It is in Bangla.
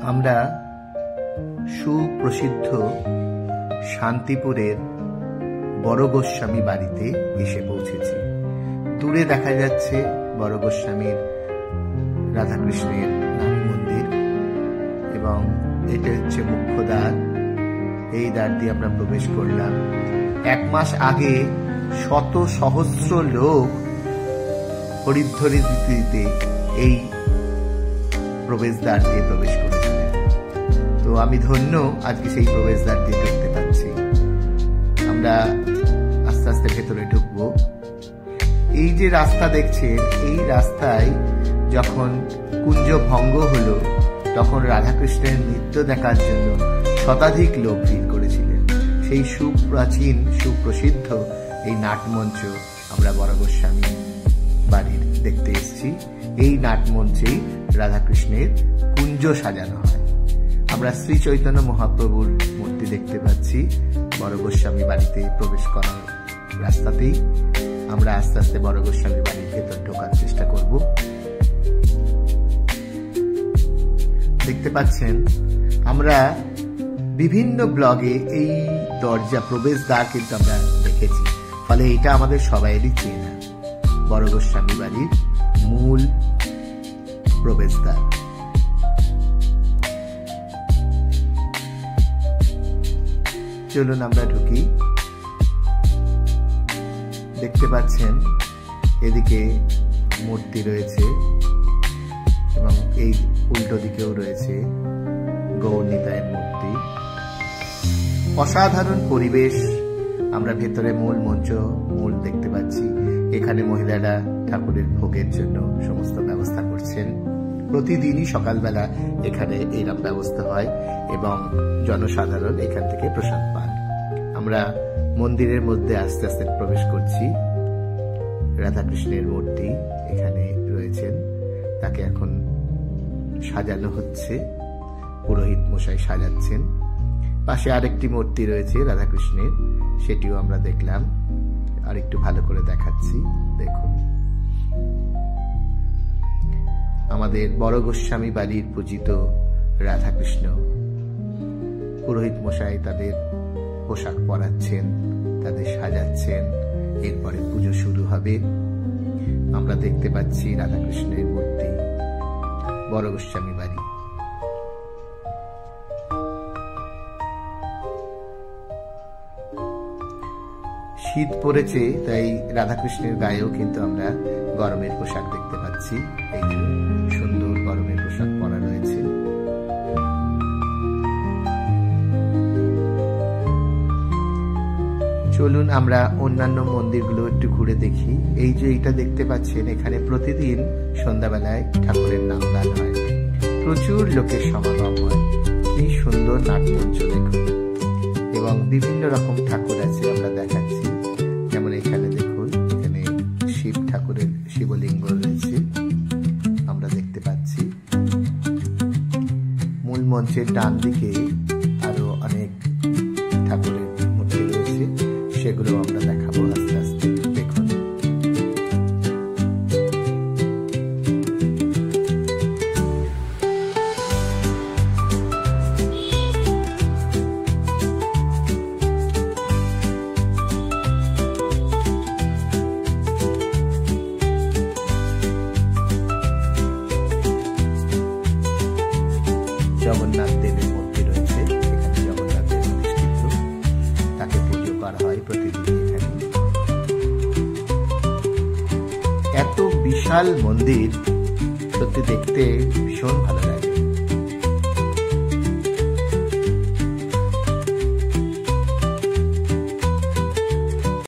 আমরা সুপ্রসিদ্ধ শান্তিপুরের বড় গোস্বামী বাড়িতে এসে পৌঁছেছি। দূরে দেখা যাচ্ছে বড় গোস্বামীর রাধাকৃষ্ণের নাট মন্দির এবং এটা হচ্ছে মুখ্য দ্বার। এই দ্বার দিয়ে আমরা প্রবেশ করলাম। 1 মাস আগে শত সহস্র লোক হরিধ্বনি দিতে এই প্রবেশদ্বার দিয়ে প্রবেশ করেছিলেন। তো আমি ধন্য আজকে সেই প্রবেশদ্বার দিয়ে ঢুকতে পারছি। আমরা আস্তে আস্তে ভেতরে ঢুকবো। এই যে রাস্তা দেখছেন, এই রাস্তায় যখন কুঞ্জ ভঙ্গ হলো তখন রাধাকৃষ্ণের নৃত্য দেখার জন্য শতাধিক লোক ভিড় করেছিলেন। সেই সুপ্রাচীন সুপ্রসিদ্ধ এই নাটমঞ্চ আমরা বড় গোস্বামী বাড়ির দেখতে এসেছি। এই নাটমঞ্চেই রাধাকৃষ্ণের কুঞ্জ সাজানো হয়। আমরা শ্রী চৈতন্য মহাপ্রভুর মূর্তি দেখতে পাচ্ছি বড় গোস্বামী বাড়িতে প্রবেশ করার রাস্তাতেই। আমরা আস্তে আস্তে বড় গোস্বামী বাড়ির ভেতর ঢোকার চেষ্টা করব। দেখতে পাচ্ছেন আমরা বিভিন্ন ব্লগে এই দরজা প্রবেশদ্বার কিন্তু আমরা দেখেছি, ফলে এটা আমাদের সবাইয়েরই চেনা বড় গোস্বামী বাড়ির মূল প্রবেশদ্বার। চলুন আমরা ঢুকি। দেখতে পাচ্ছেন এদিকে মূর্তি রয়েছে এবং এই উল্টো দিকেও রয়েছে গৌরনিতায়ের মূর্তি। অসাধারণ পরিবেশ। আমরা ভেতরে মূল মঞ্চ দেখতে পাচ্ছি। এখানে মহিলারা ঠাকুরের ভোগের জন্য সমস্ত ব্যবস্থা করছেন। প্রতিদিনই সকালবেলা এখানে এইরকম ব্যবস্থা হয় এবং জনসাধারণ এখান থেকে প্রসাদ পান। আমরা মন্দিরের মধ্যে আস্তে আস্তে প্রবেশ করছি। রাধাকৃষ্ণের মূর্তি এখানে রয়েছেন, তাকে এখন সাজানো হচ্ছে। পুরোহিত মশাই সাজাচ্ছেন। পাশে আরেকটি মূর্তি রয়েছে রাধাকৃষ্ণের, সেটিও আমরা দেখলাম। আর একটু ভালো করে দেখাচ্ছি, দেখুন। আমাদের বড় গোস্বামী বাড়ির পূজিত রাধাকৃষ্ণ। পুরোহিত মশাই তাদের পোশাক পরাচ্ছেন, তাদের সাজাচ্ছেন। এরপরে পুজো শুরু হবে। আমরা দেখতে পাচ্ছি রাধাকৃষ্ণের মূর্তি বড় গোস্বামী বাড়ি। শীত পড়েছে, তাই রাধাকৃষ্ণের গায়েও কিন্তু আমরা গরমের পোশাক দেখতে পাচ্ছি। এই যে সুন্দর গরমের পোশাক পরা রয়েছে। চলুন আমরা অন্যান্য মন্দিরগুলো একটু ঘুরে দেখি। এই যে এটা দেখতে পাচ্ছেন, এখানে প্রতিদিন সন্ধ্যাবেলায় ঠাকুরের নাম গান হয়। প্রচুর লোকের সমাগম হয়। কি সুন্দর নাটমঞ্চ দেখুন। এবং বিভিন্ন রকম ঠাকুর আছে, আমরা দেখাচ্ছি। যেমন এখানে দেখুন, এখানে শিব ঠাকুরের শিবলিঙ্গ রয়েছে, আমরা দেখতে পাচ্ছি। মূল মঞ্চের ডান দিকে আরো অনেক ঠাকুরের মূর্তি রয়েছে, সেগুলো আমরা দেখাবো আস্তে আস্তে। দেখুন জগন্নাথ দেবের মূর্তি রয়েছে, এখানে জগন্নাথ দেব প্রতিষ্ঠিত, তাকে পুজো করা হয় প্রতিদিন এখানে। এত বিশাল মন্দির, সত্যি দেখতে ভীষণ ভালো লাগে।